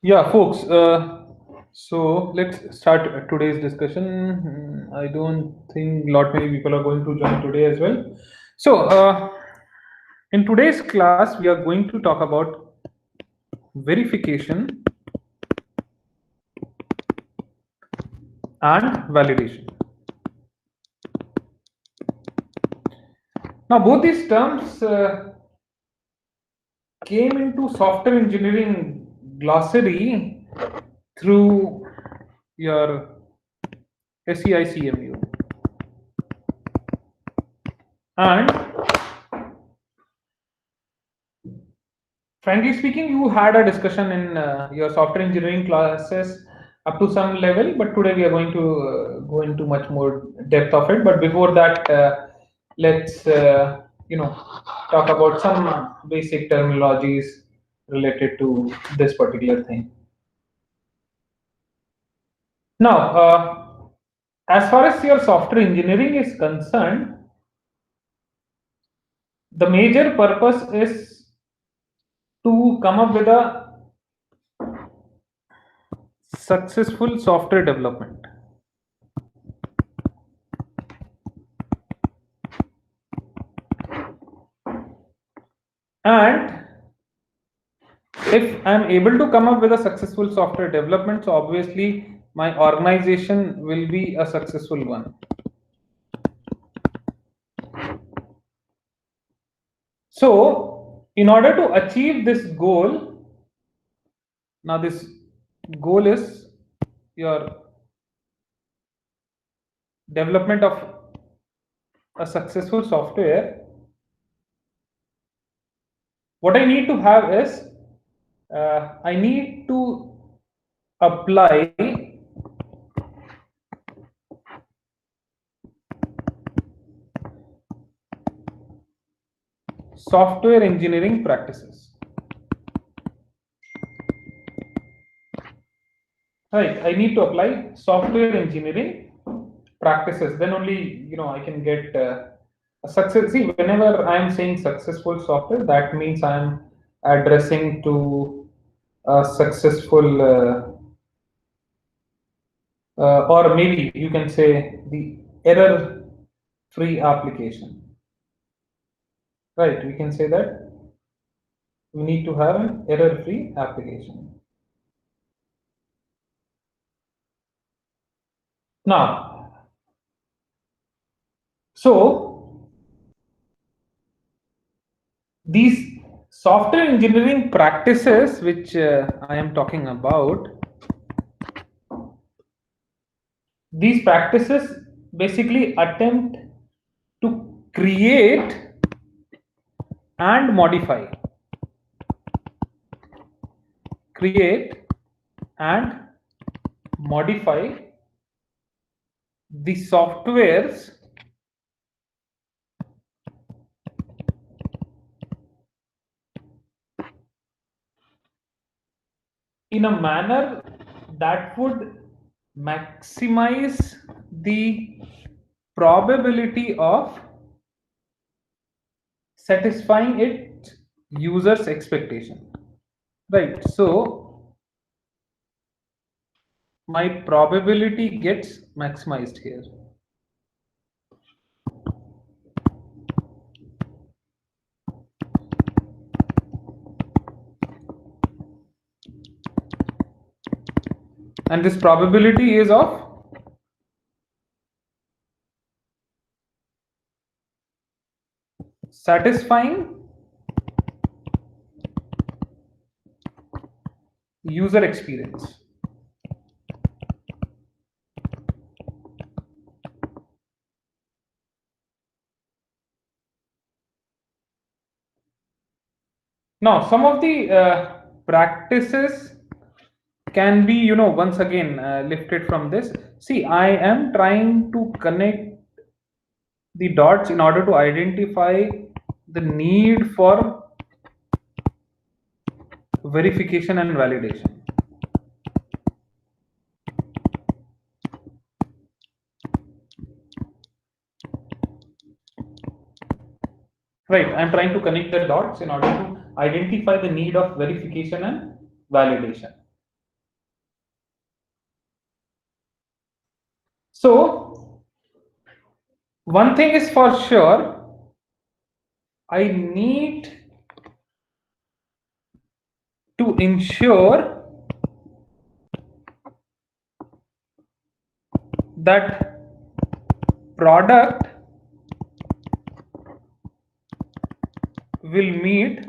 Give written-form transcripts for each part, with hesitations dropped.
Yeah, folks. So let's start today's discussion. I don't think lot many people are going to join today as well. So in today's class, we are going to talk about verification and validation. Now, both these terms came into software engineering glossary through your SEICMU, and frankly speaking, you had a discussion in your software engineering classes up to some level, but today we are going to go into much more depth of it. But before that, let's talk about some basic terminologies related to this particular thing. Now, as far as your software engineering is concerned, the major purpose is to come up with a successful software development. And if I'm able to come up with a successful software development, so obviously my organization will be a successful one. So, in order to achieve this goal, now this goal is your development of a successful software. What I need to have is I need to apply software engineering practices. Right, I need to apply software engineering practices. Then only I can get a success. See, whenever I am saying successful software, that means I am addressing to a successful, or maybe you can say the error-free application. Right, we can say that we need to have an error-free application. Now, so these software engineering practices which I am talking about, these practices basically attempt to create and create and modify the softwares in a manner that would maximize the probability of satisfying its users expectation. Right, so my probability gets maximized here. And this probability is of satisfying user experience. Now, some of the practices can be, once again lifted from this. See, I am trying to connect the dots in order to identify the need for verification and validation. Right, I'm trying to connect the dots in order to identify the need of verification and validation. one thing is for sure, I need to ensure that product will meet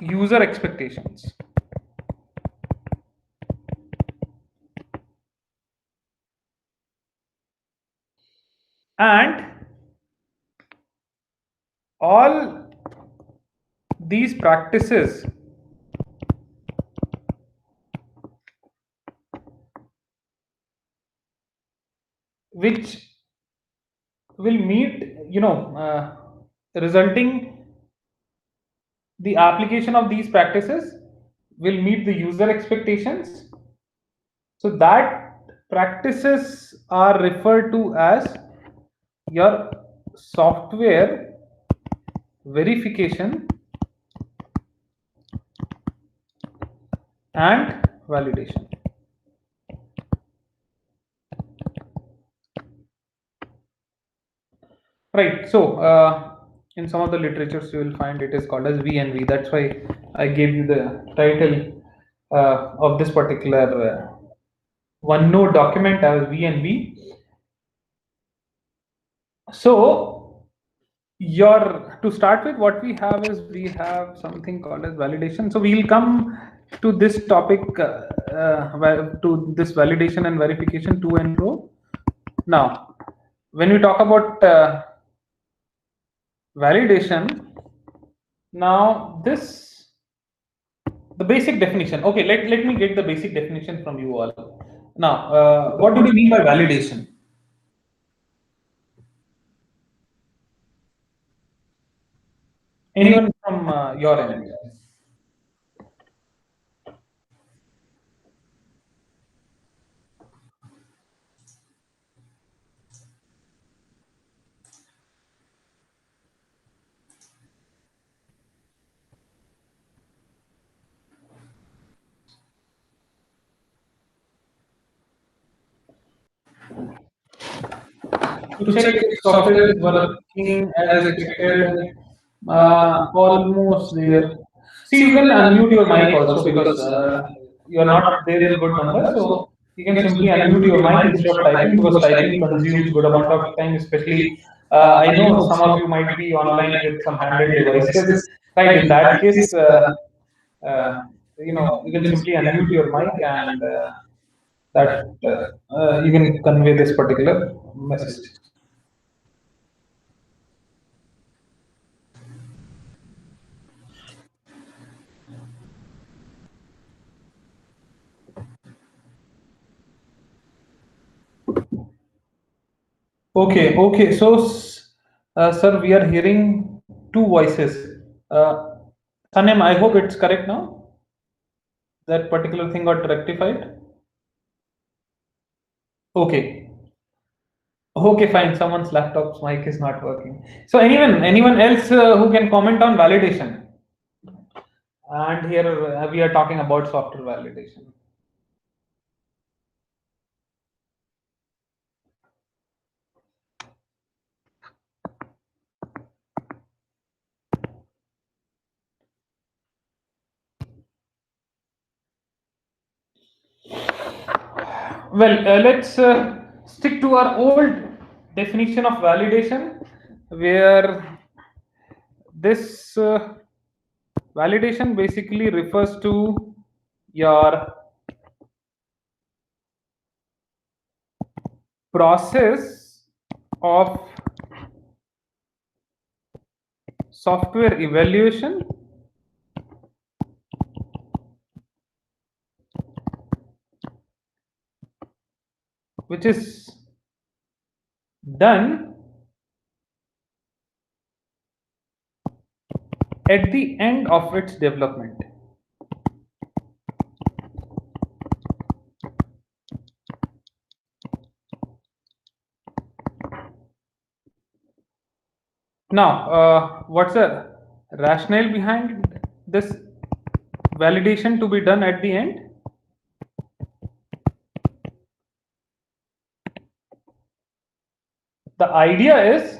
user expectations. And all these practices which will meet, resulting the application of these practices will meet the user expectations. So that practices are referred to as your software verification and validation. Right. So in some of the literatures you will find it is called as V&V. That's why I gave you the title of this particular OneNote document as V&V. So your to start with, what we have is we have something called as validation. So we'll come to this topic to this validation and verification to and fro. Now, when we talk about validation, now this the basic definition. Okay, let me get the basic definition from you all. Now, what do you mean by validation? Anyone from your end? To check if software is working as expected, almost there. See, you can unmute your mic also because you're not there in good numbers. So you can simply unmute your mic instead of typing, because typing consumes good amount of time, especially I know some of you might be online with some handheld devices. Right, in that case, you can simply unmute your mic and that you can convey this particular message. Okay, okay. So, sir, we are hearing two voices. Sanem, I hope it's correct now. That particular thing got rectified. Okay. Okay, fine. Someone's laptop's mic is not working. So, anyone else who can comment on validation? And here we are talking about software validation. Well, let's stick to our old definition of validation, where this validation basically refers to your process of software evaluation which is done at the end of its development. Now, what's the rationale behind this validation to be done at the end? the idea is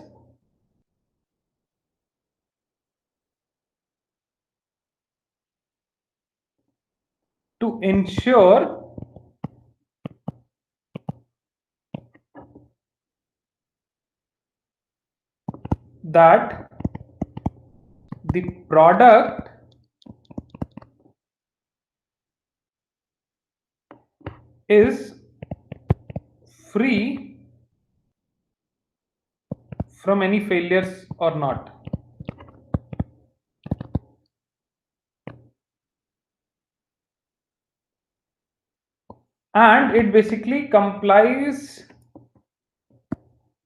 to ensure that the product is free from any failures or not. And it basically complies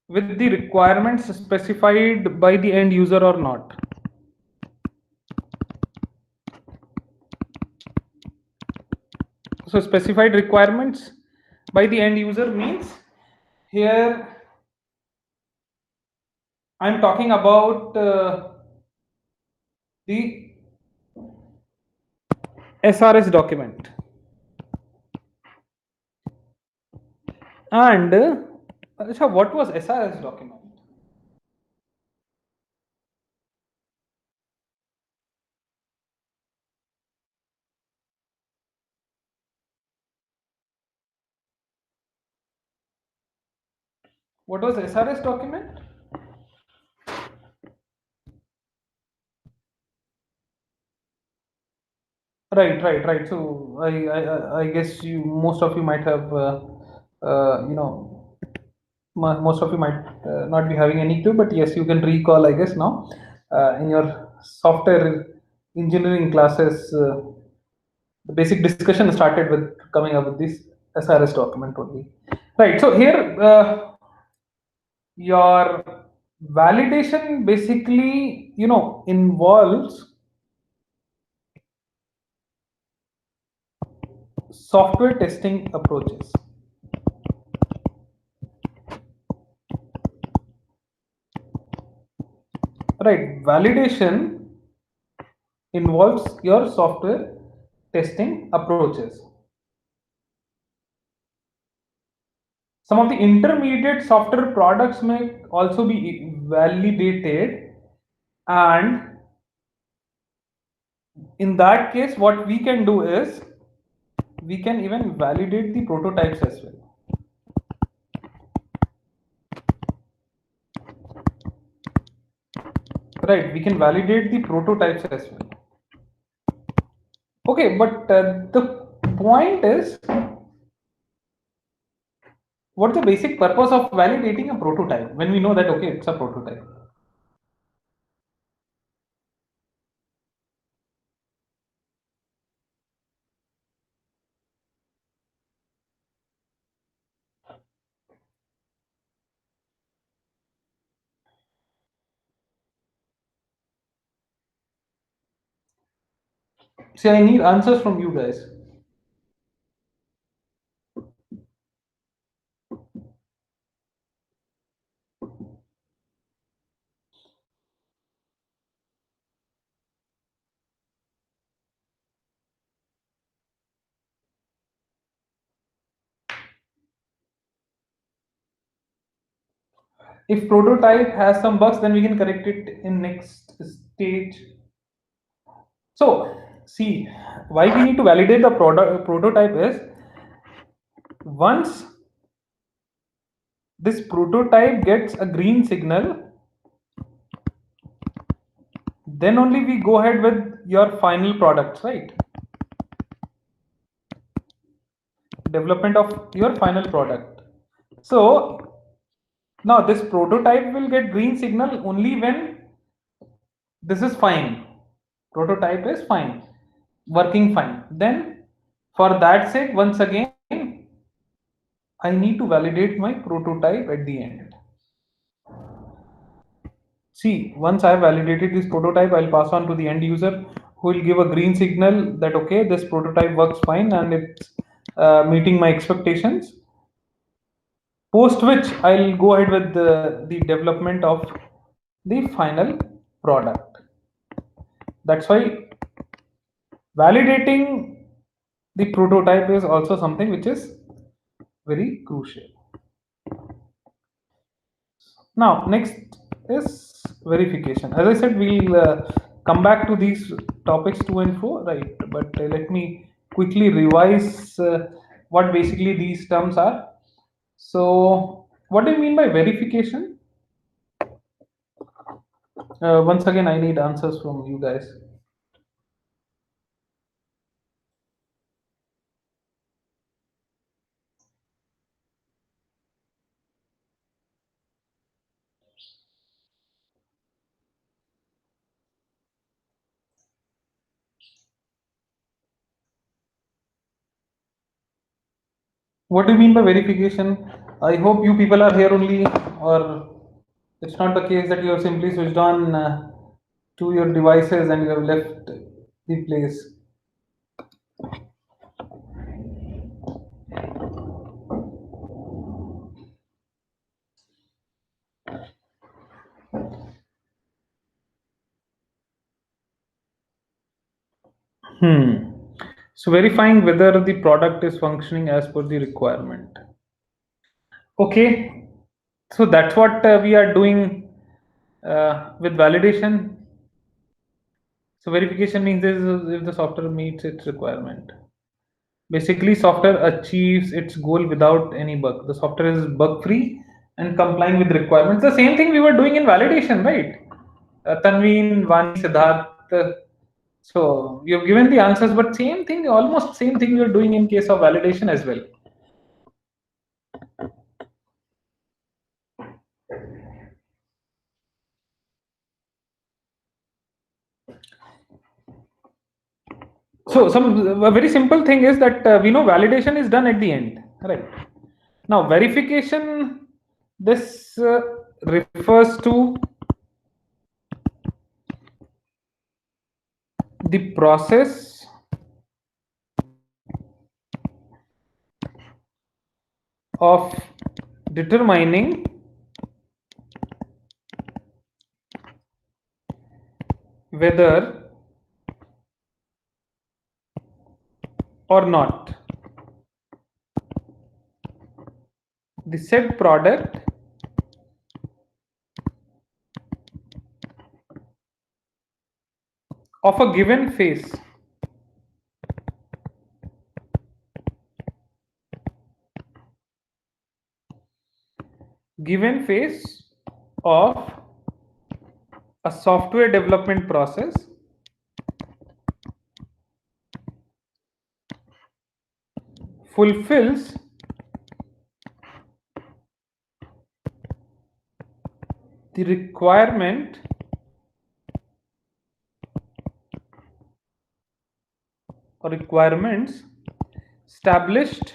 with the requirements specified by the end user or not. So specified requirements by the end user means here I'm talking about the SRS document. And what was SRS document? What was SRS document? Right. So I guess most of you might have most of you might not be having any clue, but yes, you can recall, I guess, now in your software engineering classes, the basic discussion started with coming up with this SRS document only. Right. So here, your validation basically, involves software testing approaches. Right, validation involves your software testing approaches. Some of the intermediate software products may also be validated, and in that case, what we can do is we can even validate the prototypes as well. Right, we can validate the prototypes as well. Okay, but the point is, what's the basic purpose of validating a prototype when we know that, okay, it's a prototype? See, I need answers from you guys. If prototype has some bugs, then we can correct it in next stage. So, see, why we need to validate the prototype is once this prototype gets a green signal, then only we go ahead with your final products, right? Development of your final product. So now this prototype will get green signal only when this is fine. Prototype is fine, working fine. Then for that sake, once again, I need to validate my prototype at the end. See, once I have validated this prototype, I'll pass on to the end user who will give a green signal that, okay, this prototype works fine and it's meeting my expectations. Post which I'll go ahead with the development of the final product. That's why validating the prototype is also something which is very crucial. Now, next is verification. As I said, we'll come back to these topics to and fro, right? But let me quickly revise what basically these terms are. So, what do you mean by verification? Once again, I need answers from you guys. What do you mean by verification? I hope you people are here only, or it's not the case that you have simply switched on to your devices and you have left the place. Hmm. So verifying whether the product is functioning as per the requirement. Okay. So that's what we are doing with validation. So verification means this is if the software meets its requirement. Basically, software achieves its goal without any bug. The software is bug free and complying with requirements. The same thing we were doing in validation, right? Tanveen, Vani, Siddharth. So you've given the answers, but same thing, almost same thing you're doing in case of validation as well. So some a very simple thing is that we know validation is done at the end, right? Now verification, this refers to the process of determining whether or not the said product of a given phase of a software development process fulfills the requirement or requirements established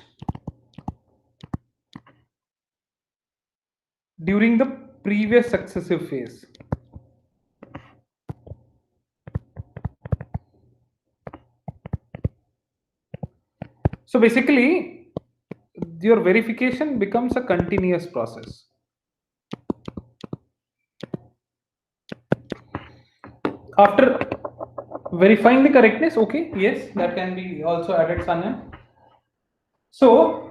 during the previous successive phase. So basically, your verification becomes a continuous process. After verifying the correctness, okay, yes, that can be also added, Sanya. So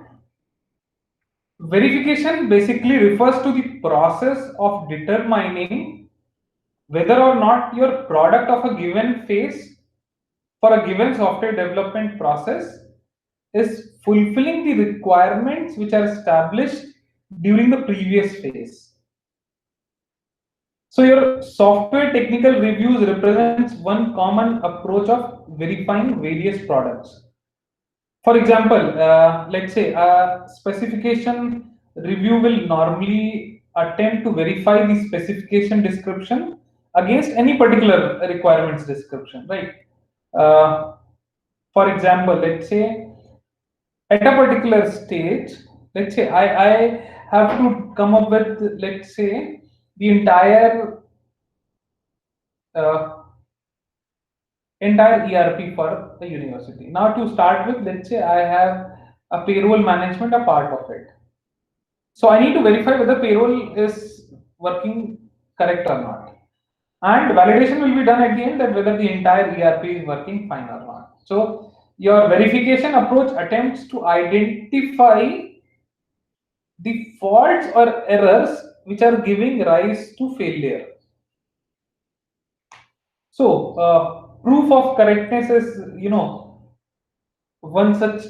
verification basically refers to the process of determining whether or not your product of a given phase for a given software development process is fulfilling the requirements which are established during the previous phase. So your software technical reviews represents one common approach of verifying various products. For example, let's say a specification review will normally attempt to verify the specification description against any particular requirements description, right? Uh, for example, let's say at a particular stage, let's say I have to come up with, let's say, the uh, entire ERP for the university. Now, to start with, let's say I have a payroll management, a part of it. So I need to verify whether payroll is working correct or not. And validation will be done at the end that whether the entire ERP is working fine or not. So your verification approach attempts to identify the faults or errors which are giving rise to failure. So, proof of correctness is, one such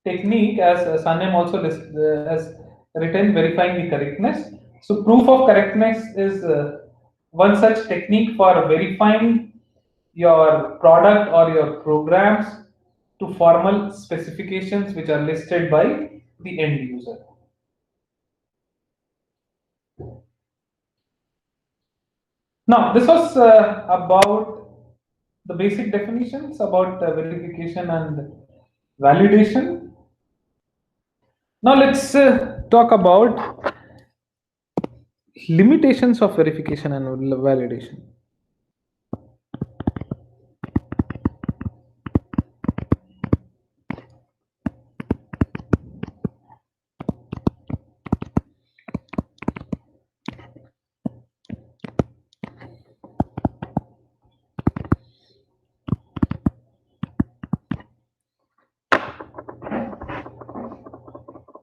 technique, as Sanem also has written, verifying the correctness. So, proof of correctness is one such technique for verifying your product or your programs to formal specifications which are listed by the end user. Now, this was about the basic definitions about verification and validation. Now, let's talk about limitations of verification and validation.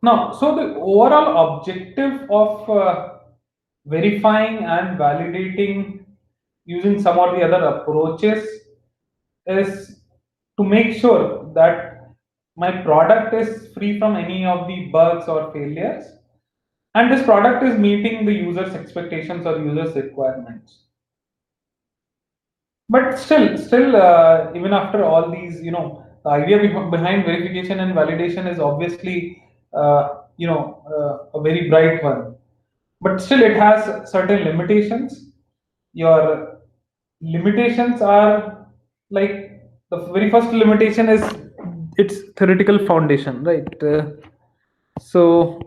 Now, so the overall objective of verifying and validating using some or the other approaches is to make sure that my product is free from any of the bugs or failures, and this product is meeting the user's expectations or user's requirements. But still, even after all these, the idea behind verification and validation is obviously, a very bright one. But still, it has certain limitations. Your limitations are like, the very first limitation is its theoretical foundation, right? So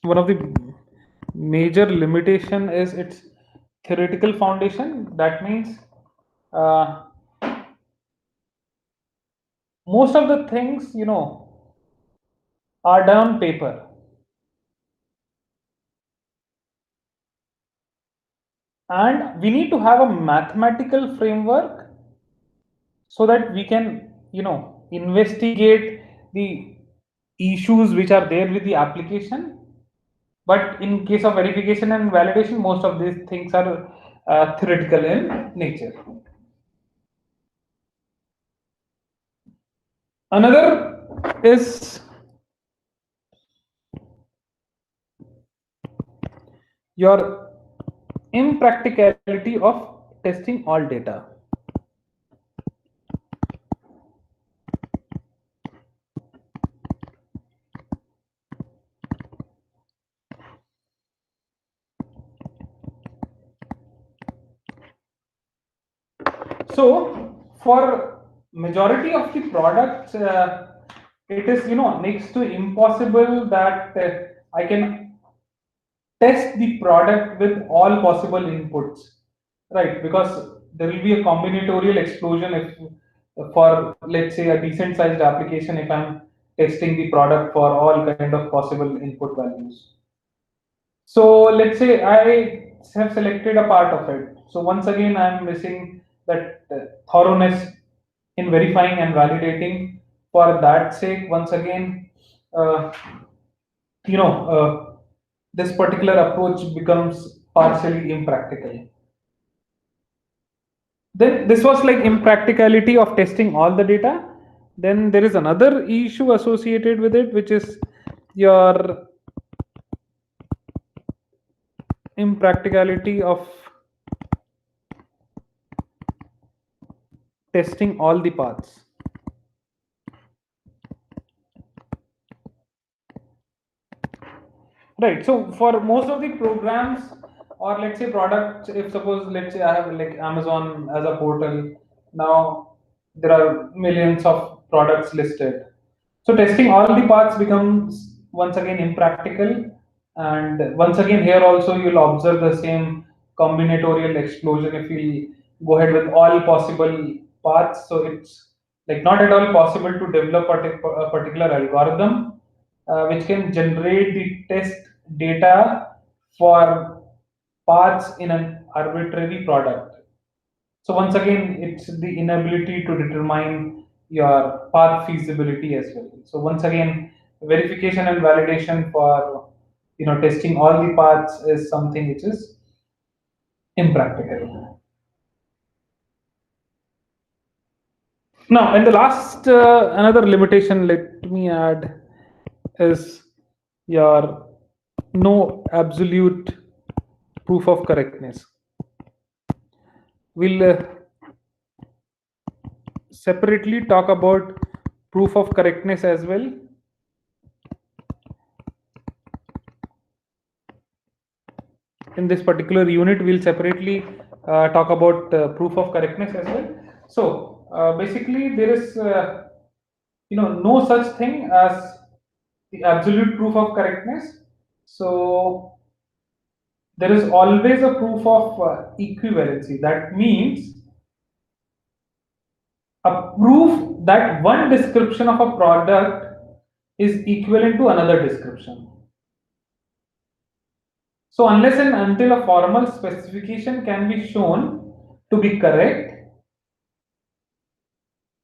one of the major limitation is its theoretical foundation. That means uh, most of the things are done on paper, and we need to have a mathematical framework so that we can investigate the issues which are there with the application. But in case of verification and validation, most of these things are theoretical in nature. Another is your impracticality of testing all data. So for majority of the products, it is next to impossible that I can test the product with all possible inputs, right? Because there will be a combinatorial explosion if, for let's say, a decent sized application, if I'm testing the product for all kind of possible input values. So let's say I have selected a part of it. So once again, I'm missing that thoroughness in verifying and validating. For that sake, once again, uh, you know, this particular approach becomes partially impractical. Then this was like impracticality of testing all the data. Then there is another issue associated with it, which is your impracticality of testing all the paths. Right. So for most of the programs, or let's say products, if suppose let's say I have like Amazon as a portal, now there are millions of products listed. So testing all the parts becomes once again impractical. And once again here also you'll observe the same combinatorial explosion if we go ahead with all possible paths. So it's like not at all possible to develop a particular algorithm which can generate the test data for paths in an arbitrary product. So once again, it's the inability to determine your path feasibility as well. So once again, verification and validation for testing all the paths is something which is impractical. Now, and the last another limitation, let me add, is your no absolute proof of correctness. We'll separately talk about proof of correctness as well. In this particular unit, we'll separately talk about proof of correctness as well. So basically, there is no such thing as the absolute proof of correctness. So there is always a proof of equivalency. That means a proof that one description of a product is equivalent to another description. So unless and until a formal specification can be shown to be correct,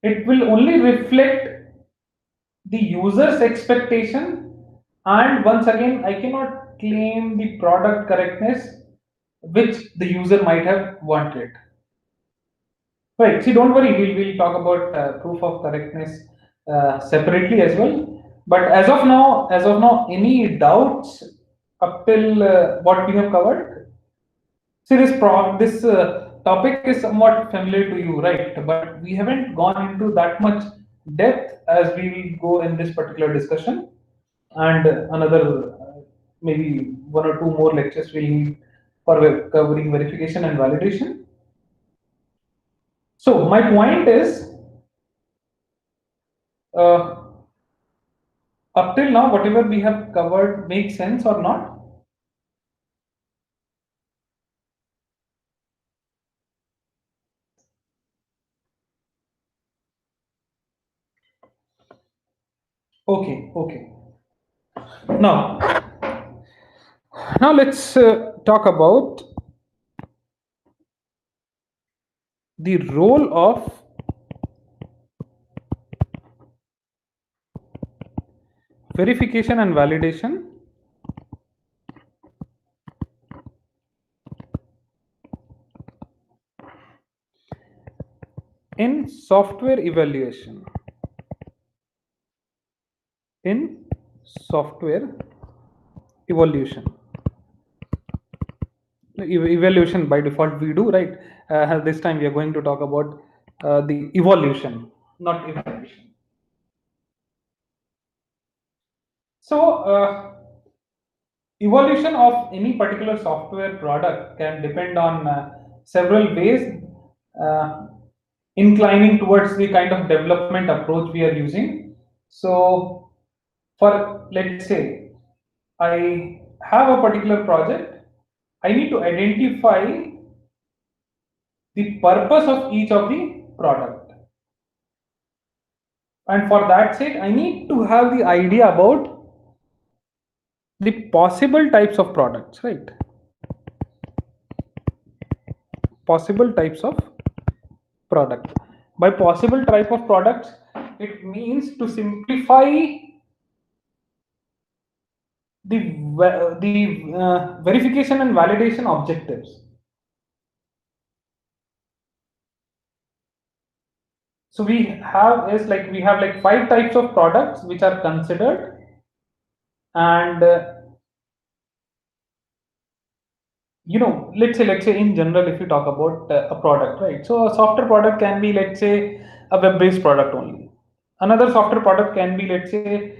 it will only reflect the user's expectation, and once again I cannot claim the product correctness which the user might have wanted. Right, see, don't worry, we'll talk about proof of correctness separately as well. But as of now, any doubts up till what we have covered? See, this topic is somewhat familiar to you, right? But we haven't gone into that much depth as we will go in this particular discussion, and another maybe one or two more lectures we'll need for covering verification and validation. So my point is, uh, up till now, whatever we have covered makes sense or not? Okay, okay. Now, now let's talk about the role of verification and validation in software evaluation. In software evaluation. Evaluation by default we do, right? This time we are going to talk about the evolution, not evaluation. So, evolution of any particular software product can depend on several ways, uh, inclining towards the kind of development approach we are using. So, for let's say I have a particular project, I need to identify the purpose of each of the product, and for that sake, I need to have the idea about the possible types of products, right? Possible types of product. By possible type of products, it means to simplify the verification and validation objectives. So we have like 5 types of products which are considered, and let's say in general, if you talk about a product, right? So a software product can be, let's say, a web-based product only. Another software product can be, let's say,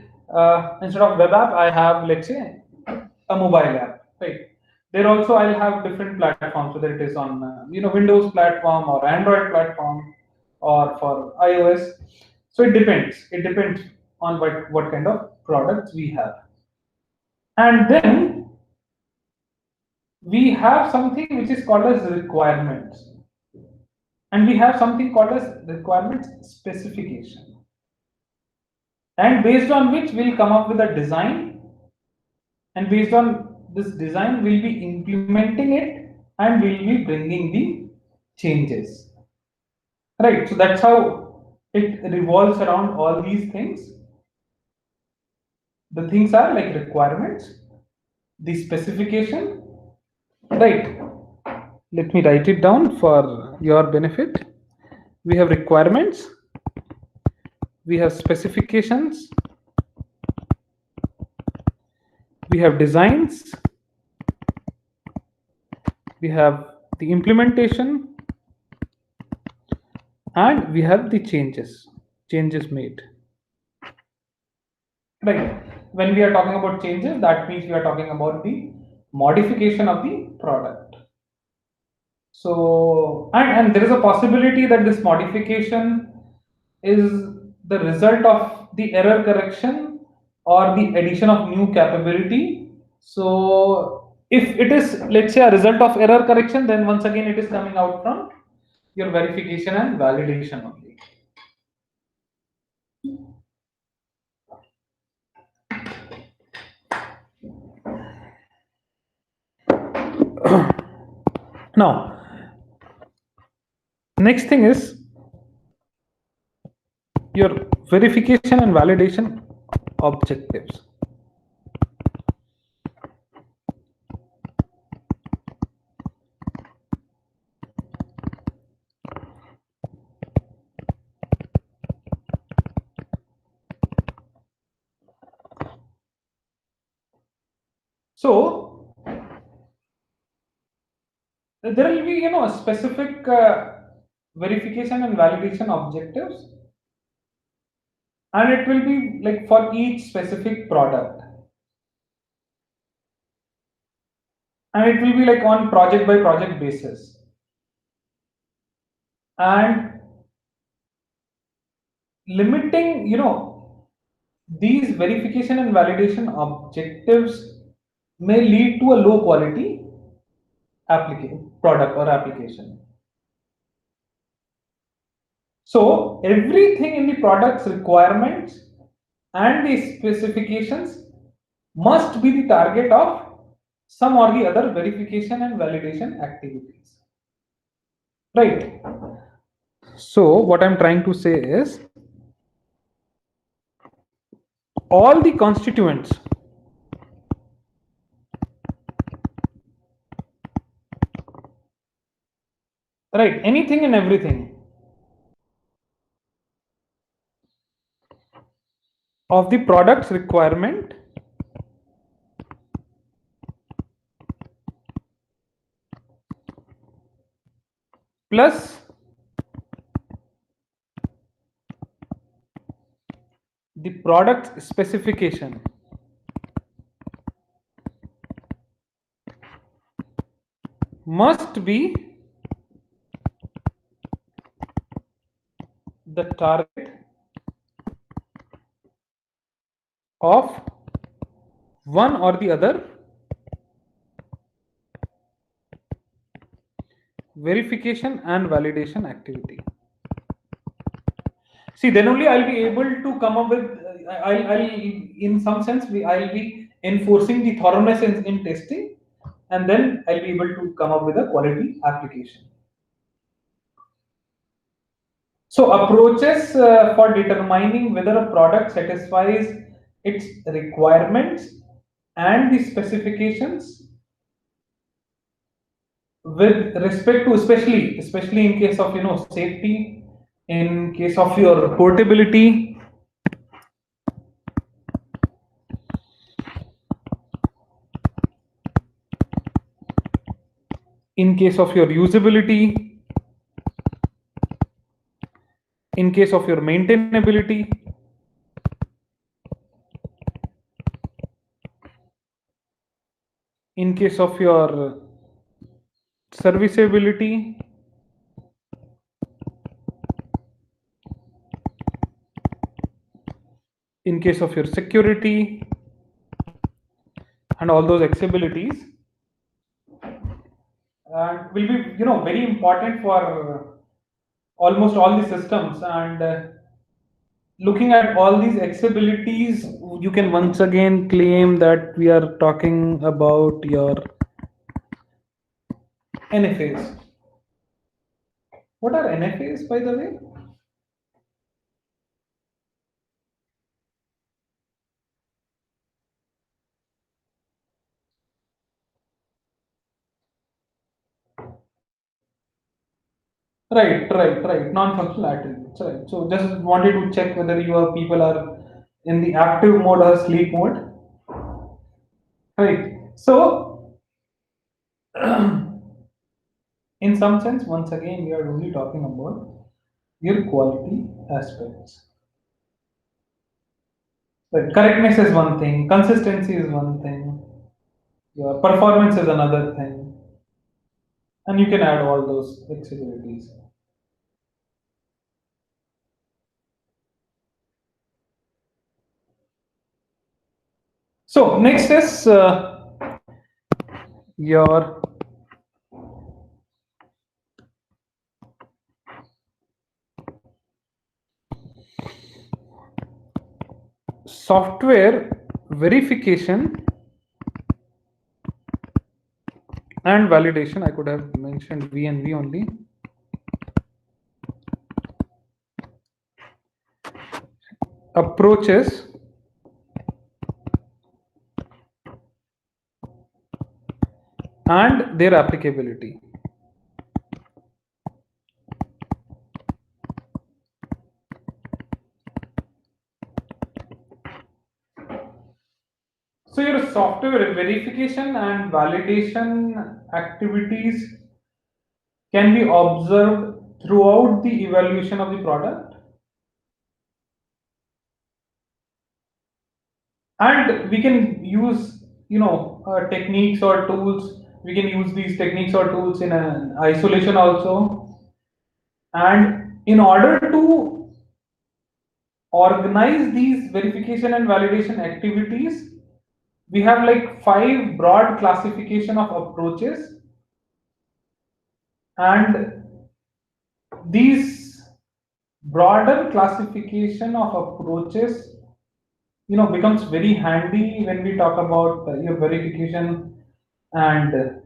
instead of web app, I have, let's say, a mobile app, right? There also I'll have different platforms, whether it is on Windows platform or Android platform or for iOS. So it depends. It depends on what kind of products we have, and then we have something which is called as requirements, and we have something called as requirements specification, and based on which we'll come up with a design, and based on this design we'll be implementing it, and we'll be bringing the changes, right? So that's how it revolves around all these things. The things are like requirements, the specification, right? Let me write it down for your benefit. We have requirements, we have specifications, we have designs, we have the implementation, and we have the changes made. Right. When we are talking about changes, that means we are talking about the modification of the product. So, and there is a possibility that this modification is the result of the error correction or the addition of new capability. So, if it is, let's say, a result of error correction, then once again it is coming out from your verification and validation only. Now, next thing is your verification and validation objectives. So there will be, specific verification and validation objectives, and it will be like for each specific product, and it will be like on project by project basis. And limiting, these verification and validation objectives may lead to a low quality product or application. So everything in the product's requirements and the specifications must be the target of some or the other verification and validation activities. Right. So what I'm trying to say is all the constituents right, anything and everything of the product's requirement plus the product specification must be the target of one or the other verification and validation activity. See, then only I'll be able to come up with, I'll in some sense, I'll be enforcing the thoroughness in testing, and then I'll be able to come up with a quality application. So approaches for determining whether a product satisfies its requirements and the specifications with respect to, especially in case of, safety, in case of your portability, in case of your usability, in case of your maintainability, in case of your serviceability, in case of your security, and all those accessibilities, and will be, very important for almost all the systems. And looking at all these accessibilities, you can once again claim that we are talking about your NFAs. What are NFAs, by the way? Right. Non-functional attributes. Right. So just wanted to check whether your people are in the active mode or sleep mode. Right. So, in some sense, once again, we are only talking about your quality aspects. Right. Correctness is one thing. Consistency is one thing. Your performance is another thing, and you can add all those flexibilities. So next is your software verification and validation. I could have mentioned V and V only. Approaches and their applicability. So your software verification and validation activities can be observed throughout the evaluation of the product, and we can use techniques or tools. We can use these techniques or tools in an isolation also, and in order to organize these verification and validation activities, we have like five broad classification of approaches, and these broader classification of approaches becomes very handy when we talk about your verification and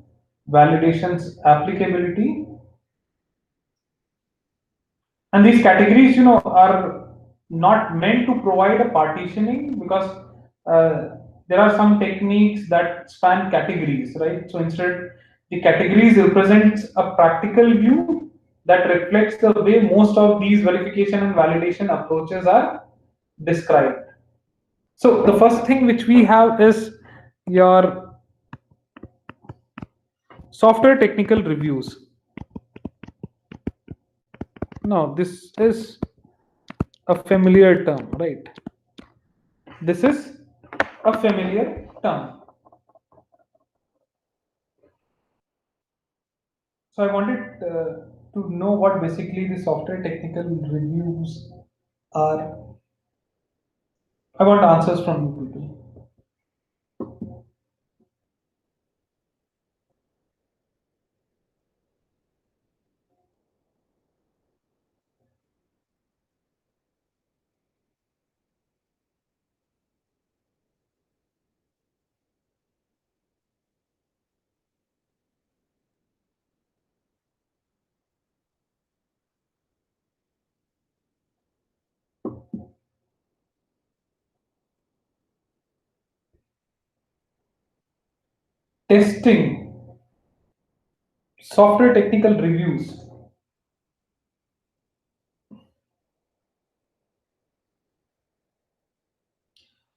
validations applicability. And these categories are not meant to provide a partitioning, because there are some techniques that span categories, right? So instead, the categories represents a practical view that reflects the way most of these verification and validation approaches are described. So the first thing which we have is your software technical reviews. Now, this is a familiar term, right? This is a familiar term. So I wanted to know what basically the software technical reviews are. I want answers from you people. Testing, software technical reviews.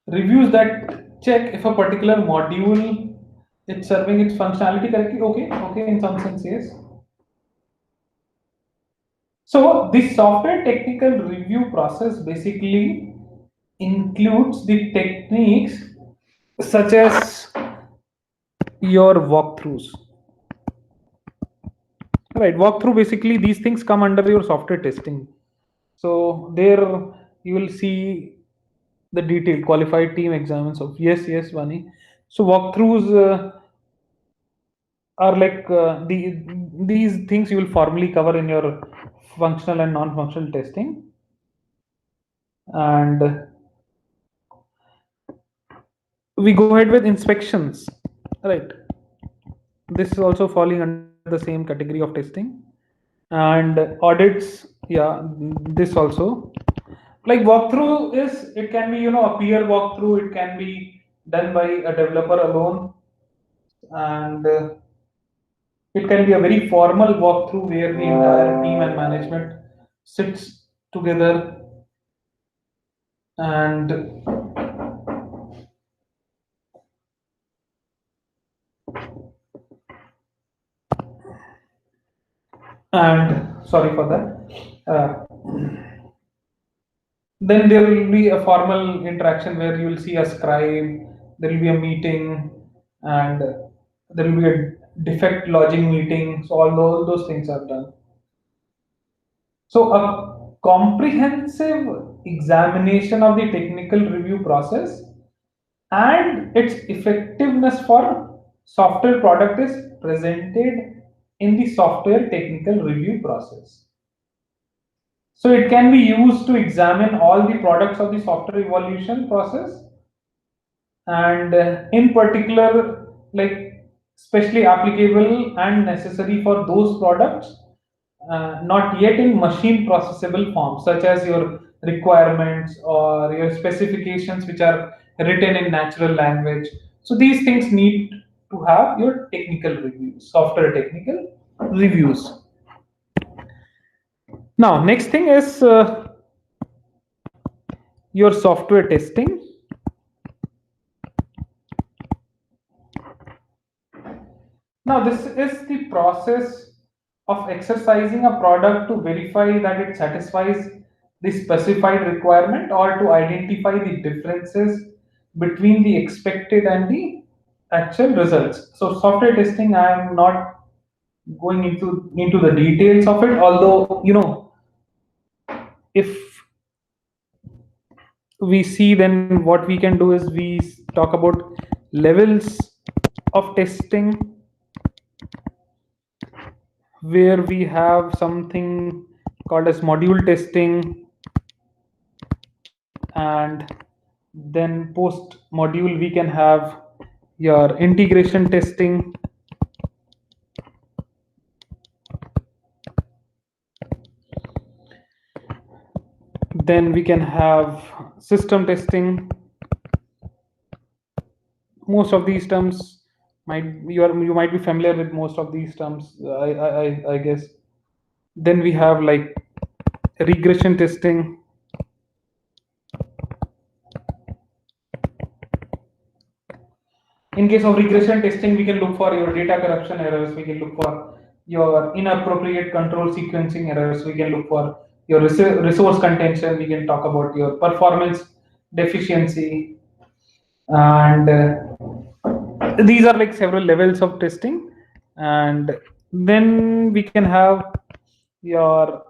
Reviews that check if a particular module is serving its functionality correctly. Okay, in some sense, yes. So the software technical review process basically includes the techniques such as your walkthroughs. Right, walkthrough, basically these things come under your software testing. So there you will see the detailed qualified team examines of yes, Vani. So walkthroughs are like these things you will formally cover in your functional and non-functional testing. And we go ahead with inspections, right? This is also falling under the same category of testing. And audits, yeah, this also. Like walkthrough is, it can be a peer walkthrough, it can be done by a developer alone, and It can be a very formal walkthrough where the entire team and management sits together and sorry for that. Then there will be a formal interaction where you will see a scribe, there will be a meeting, and there will be a defect lodging meeting. So all those things are done. So a comprehensive examination of the technical review process and its effectiveness for software product is presented in the software technical review process. So it can be used to examine all the products of the software evolution process, and in particular, like especially applicable and necessary for those products not yet in machine processable form, such as your requirements or your specifications, which are written in natural language. So these things need to have your technical reviews, software technical reviews. Now, next thing is your software testing. Now, this is the process of exercising a product to verify that it satisfies the specified requirement or to identify the differences between the expected and the actual results. So, software testing, I am not going into the details of it, although if we see, then what we can do is we talk about levels of testing, where we have something called as module testing, and then post module we can have your integration testing, then we can have system testing. Most of these terms you might be familiar with most of these terms, I guess. Then we have like regression testing. In case of regression testing, we can look for your data corruption errors, we can look for your inappropriate control sequencing errors, we can look for your resource contention, we can talk about your performance deficiency, and these are like several levels of testing. And then we can have your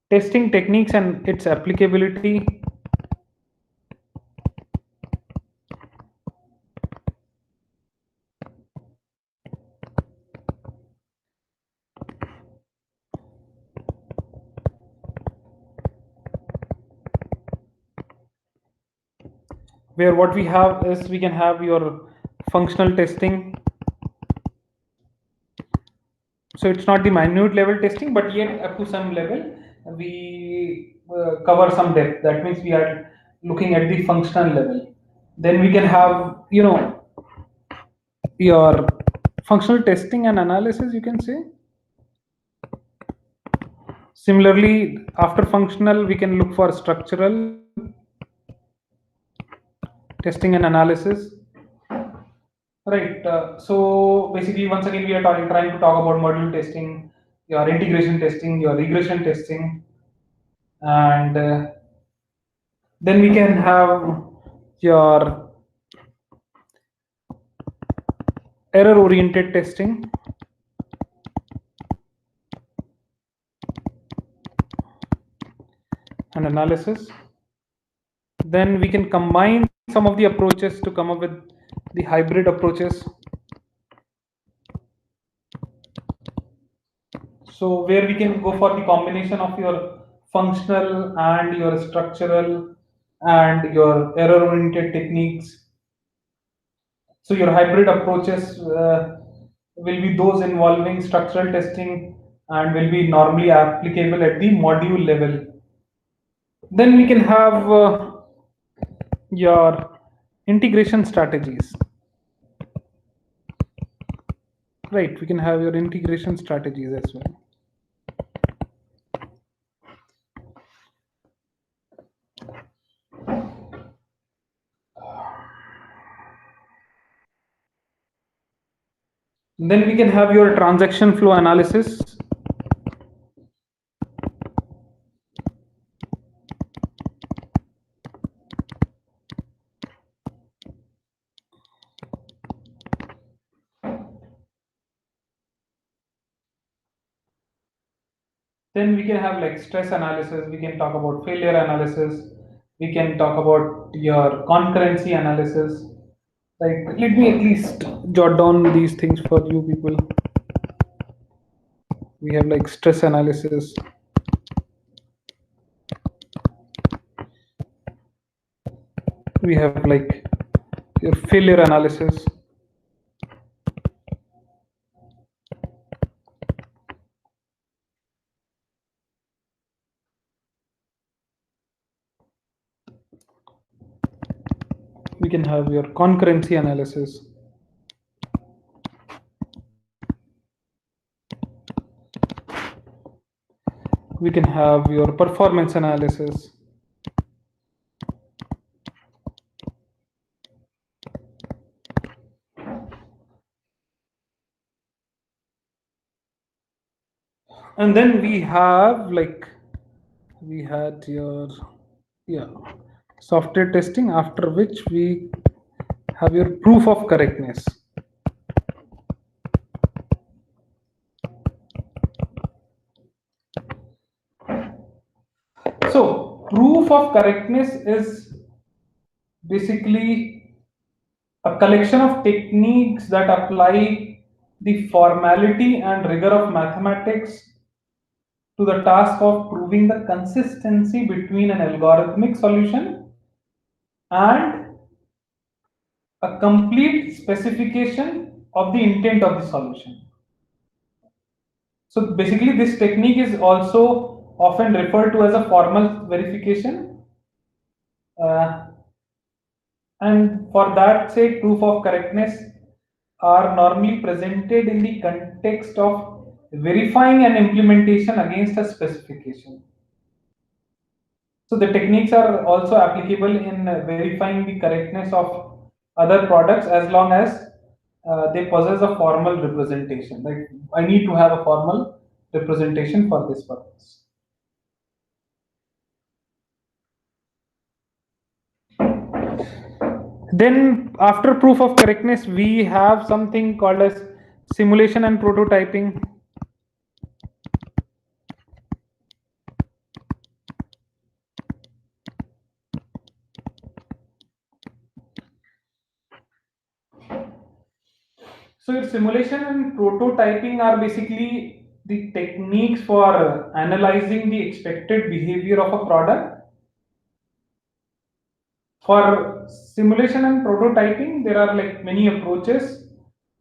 testing techniques and its applicability. Where what we have is we can have your functional testing. So it's not the minute level testing, but yet up to some level we cover some depth. That means we are looking at the functional level. Then we can have your functional testing and analysis, you can say. Similarly, after functional, we can look for structural testing and analysis. Right. So basically, once again, we are trying to talk about module testing, your integration testing, your regression testing, and then we can have your error-oriented testing. And analysis. Then we can combine some of the approaches to come up with the hybrid approaches. So where we can go for the combination of your functional and your structural and your error-oriented techniques. So your hybrid approaches will be those involving structural testing and will be normally applicable at the module level. Then we can have your integration strategies. right, we can have your integration strategies as well. Then we can have your transaction flow analysis. Then we can have like stress analysis, we can talk about failure analysis, we can talk about your concurrency analysis. Like, let me at least jot down these things for you people. We have like stress analysis, we have like your failure analysis, we can have your concurrency analysis, we can have your performance analysis, and then we have like, we had your, yeah, software testing, after which we have your proof of correctness. So proof of correctness is basically a collection of techniques that apply the formality and rigor of mathematics to the task of proving the consistency between an algorithmic solution and a complete specification of the intent of the solution. So basically, this technique is also often referred to as a formal verification. And for that sake, proof of correctness are normally presented in the context of verifying an implementation against a specification. So the techniques are also applicable in verifying the correctness of other products as long as they possess a formal representation. Like I need to have a formal representation for this purpose. Then after proof of correctness, we have something called as simulation and prototyping. So your simulation and prototyping are basically the techniques for analyzing the expected behavior of a product. For simulation and prototyping, there are like many approaches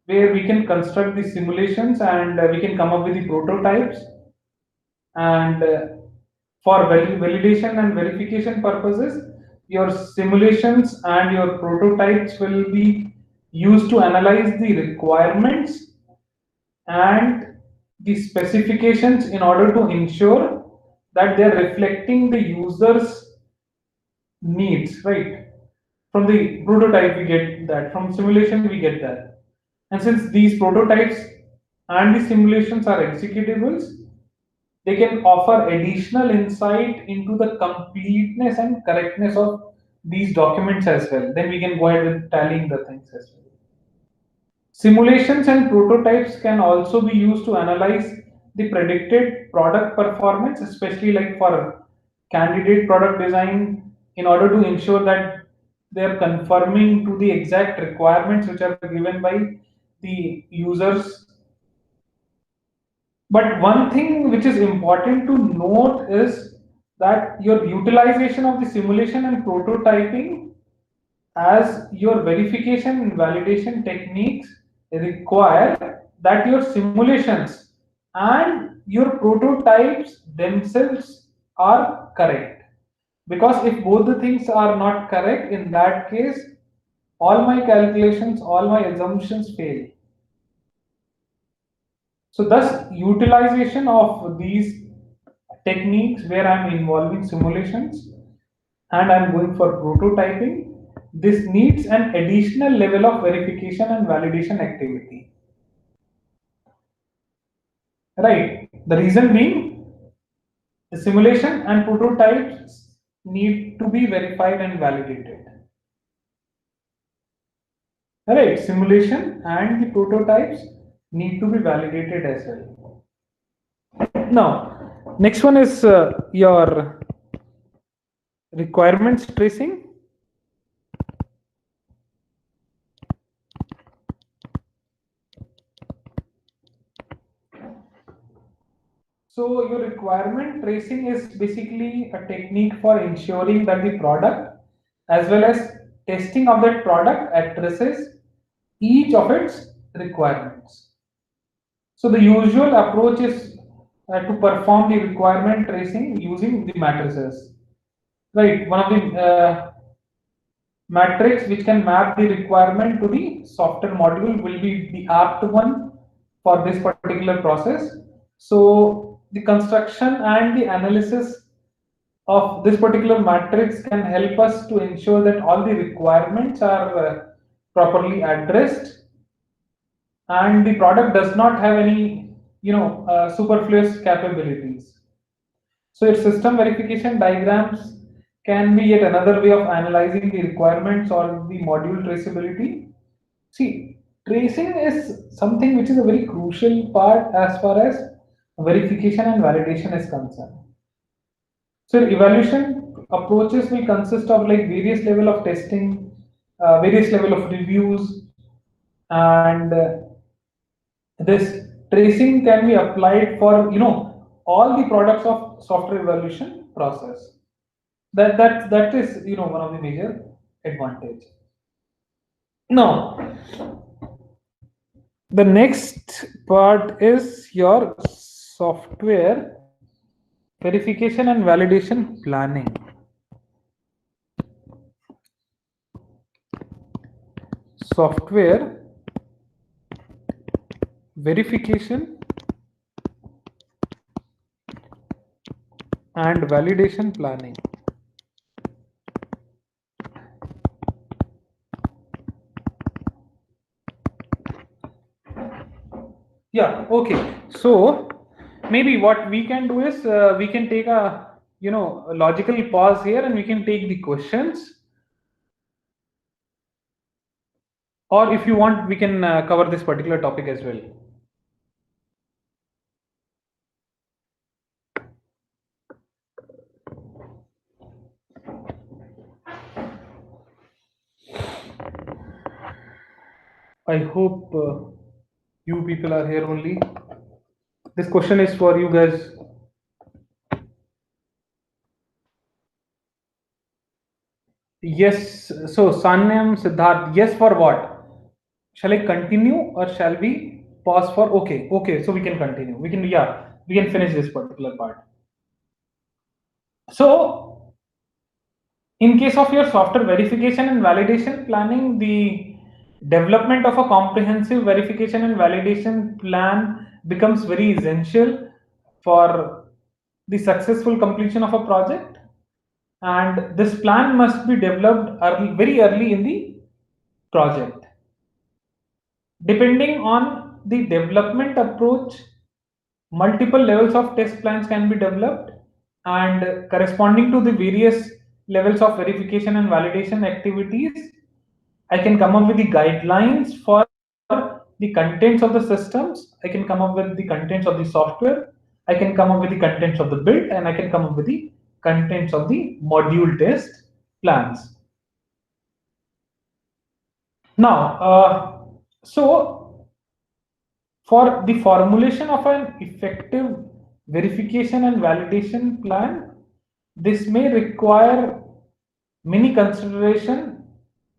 where we can construct the simulations and we can come up with the prototypes. And for validation and verification purposes, your simulations and your prototypes will be used to analyze the requirements and the specifications in order to ensure that they are reflecting the user's needs, right? From the prototype, we get that. From simulation, we get that. And since these prototypes and the simulations are executables, they can offer additional insight into the completeness and correctness of these documents as well. Then we can go ahead with tallying the things as well. Simulations and prototypes can also be used to analyze the predicted product performance, especially like for candidate product design, in order to ensure that they are conforming to the exact requirements which are given by the users. But one thing which is important to note is that your utilization of the simulation and prototyping as your verification and validation techniques require that your simulations and your prototypes themselves are correct. Because if both the things are not correct, in that case, all my calculations, all my assumptions fail. So thus utilization of these techniques where I'm involving simulations and I'm going for prototyping, this needs an additional level of verification and validation activity. Right. The reason being the simulation and prototypes need to be verified and validated. Right. Simulation and the prototypes need to be validated as well. Now, next one is your requirements tracing. So your requirement tracing is basically a technique for ensuring that the product as well as testing of that product addresses each of its requirements. So the usual approach is to perform the requirement tracing using the matrices. Right, one of the matrix which can map the requirement to the software module will be the apt one for this particular process. So the construction and the analysis of this particular matrix can help us to ensure that all the requirements are properly addressed and the product does not have any superfluous capabilities. So your system verification diagrams can be yet another way of analyzing the requirements or the module traceability. See, tracing is something which is a very crucial part as far as verification and validation is concerned. So evaluation approaches will consist of like various level of testing, various level of reviews, and this tracing can be applied for all the products of software evaluation process. That is one of the major advantage. Now, the next part is your software verification and validation planning. Software verification and validation planning. Yeah, okay. So maybe what we can do is we can take a a logical pause here and we can take the questions. Or if you want, we can cover this particular topic as well. I hope you people are here only. This question is for you guys. Yes. So Sanyam Siddharth, yes for what? Shall I continue or shall we pause for? Okay. Okay. So we can continue. We can, yeah, we can finish this particular part. So in case of your software verification and validation planning, the development of a comprehensive verification and validation plan becomes very essential for the successful completion of a project. And this plan must be developed very early in the project. Depending on the development approach, multiple levels of test plans can be developed, and corresponding to the various levels of verification and validation activities, I can come up with the guidelines for the contents of the systems. I can come up with the contents of the software. I can come up with the contents of the build, and I can come up with the contents of the module test plans. Now, so for the formulation of an effective verification and validation plan, this may require many consideration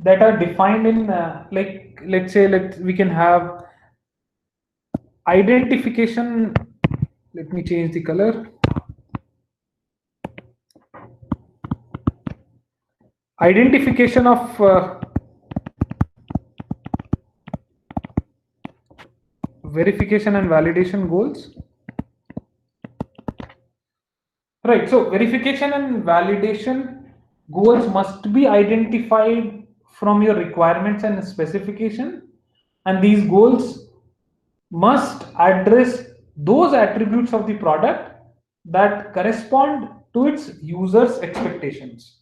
that are defined in like let's say we can have identification. Let me change the color. Identification of verification and validation goals. Right, so verification and validation goals must be identified from your requirements and specification, and these goals must address those attributes of the product that correspond to its users' expectations.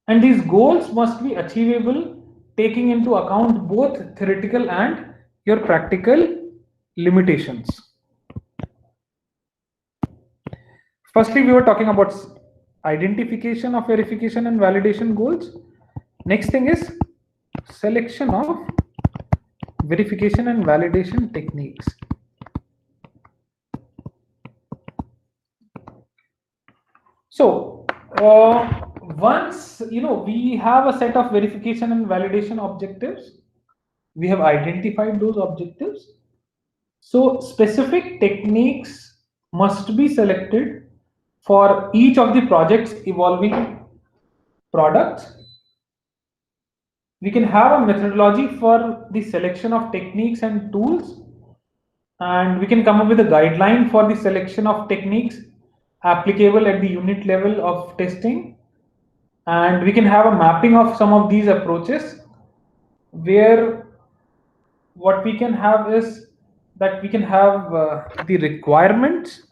And these goals must be achievable taking into account both theoretical and your practical limitations. Firstly, we were talking about identification of verification and validation goals. Next thing is selection of verification and validation techniques. So once we have a set of verification and validation objectives, we have identified those objectives. So specific techniques must be selected for each of the project's evolving products. We can have a methodology for the selection of techniques and tools, and we can come up with a guideline for the selection of techniques applicable at the unit level of testing, and we can have a mapping of some of these approaches, where what we can have is that we can have the requirements,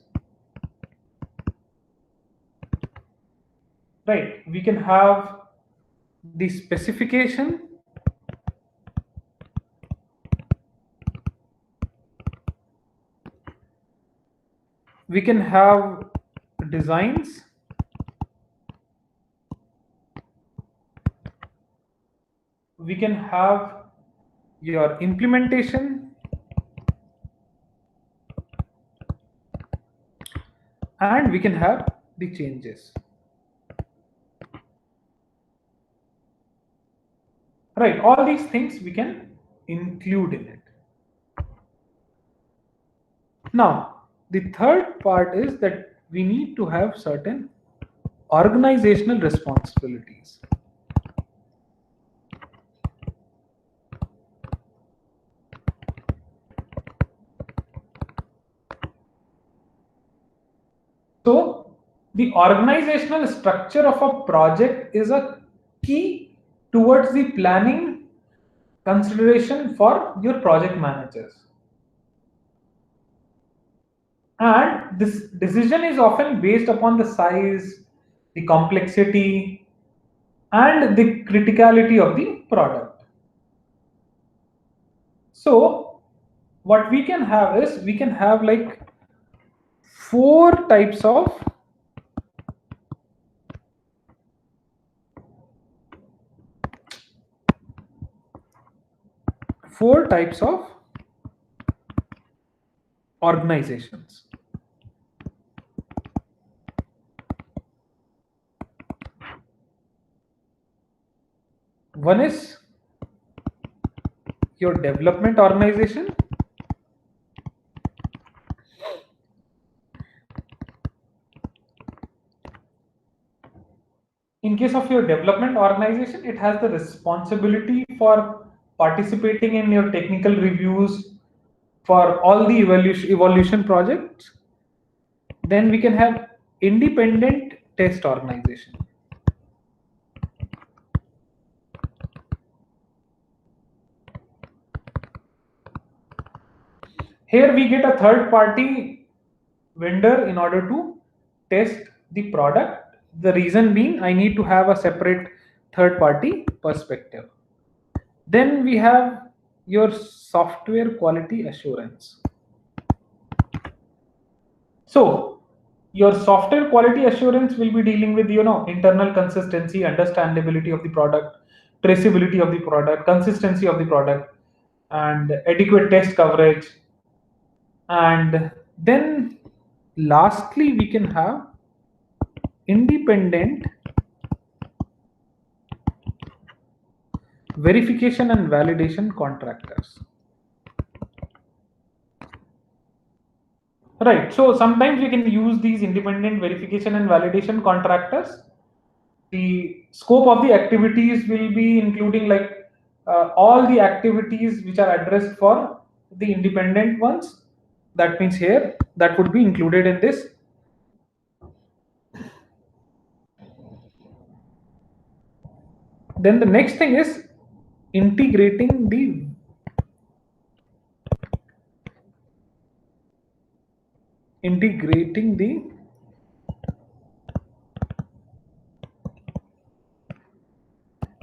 right? We can have the specification, we can have designs, we can have your implementation, and we can have the changes. Right, all these things we can include in it. Now, the third part is that we need to have certain organizational responsibilities. So, the organizational structure of a project is a key towards the planning consideration for your project managers. And this decision is often based upon the size, the complexity, and the criticality of the product. So, what we can have is we can have like four types of organizations. One is your development organization. In case of your development organization, it has the responsibility for participating in your technical reviews for all the evolution projects. Then we can have independent test organization. Here we get a third party vendor in order to test the product. The reason being, I need to have a separate third party perspective. Then we have your software quality assurance. So your software quality assurance will be dealing with internal consistency, understandability of the product, traceability of the product, consistency of the product, and adequate test coverage. And then lastly, we can have independent verification and validation contractors. Right, so sometimes we can use these independent verification and validation contractors. The scope of the activities will be including like all the activities which are addressed for the independent ones, that means here, that would be included in this. Then the next thing is integrating the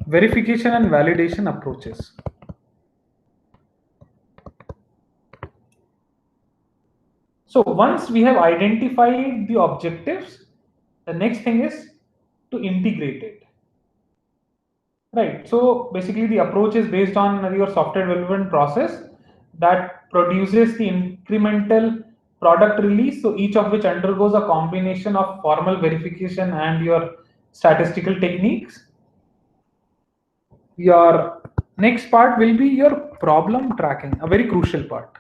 verification and validation approaches. So once we have identified the objectives, the next thing is to integrate it. Right. So basically the approach is based on your software development process that produces the incremental product release. So each of which undergoes a combination of formal verification and your statistical techniques. Your next part will be your problem tracking, a very crucial part.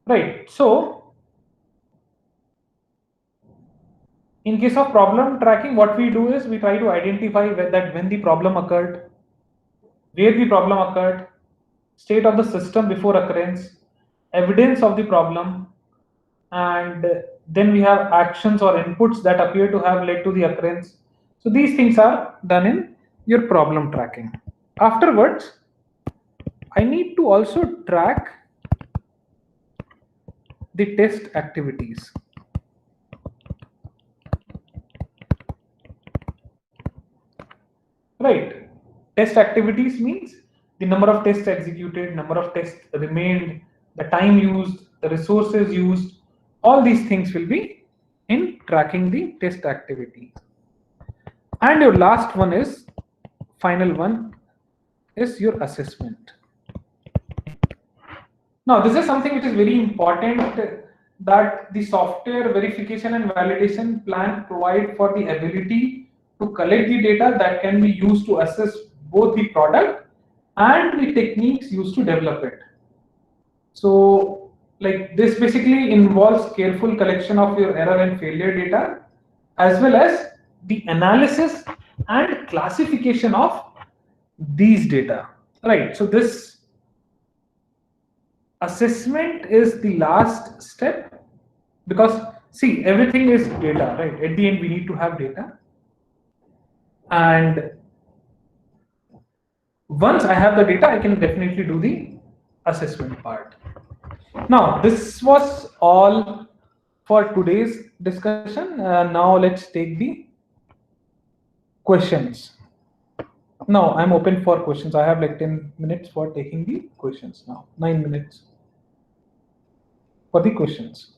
Right. So in case of problem tracking, what we do is we try to identify when the problem occurred, where the problem occurred, state of the system before occurrence, evidence of the problem, and then we have actions or inputs that appear to have led to the occurrence. So these things are done in your problem tracking. Afterwards, I need to also track the test activities. Right. Test activities means the number of tests executed, number of tests remained, the time used, the resources used, all these things will be in tracking the test activities. And your last one is, final one is your assessment. Now, this is something which is very important, that the software verification and validation plan provide for the ability to collect the data that can be used to assess both the product and the techniques used to develop it. So like this basically involves careful collection of your error and failure data, as well as the analysis and classification of these data. Right. So this assessment is the last step, because see, everything is data, right? At the end, we need to have data. And once I have the data, I can definitely do the assessment part. Now, this was all for today's discussion. Now let's take the questions. Now I'm open for questions. I have like 10 minutes for taking the questions now. 9 minutes for the questions.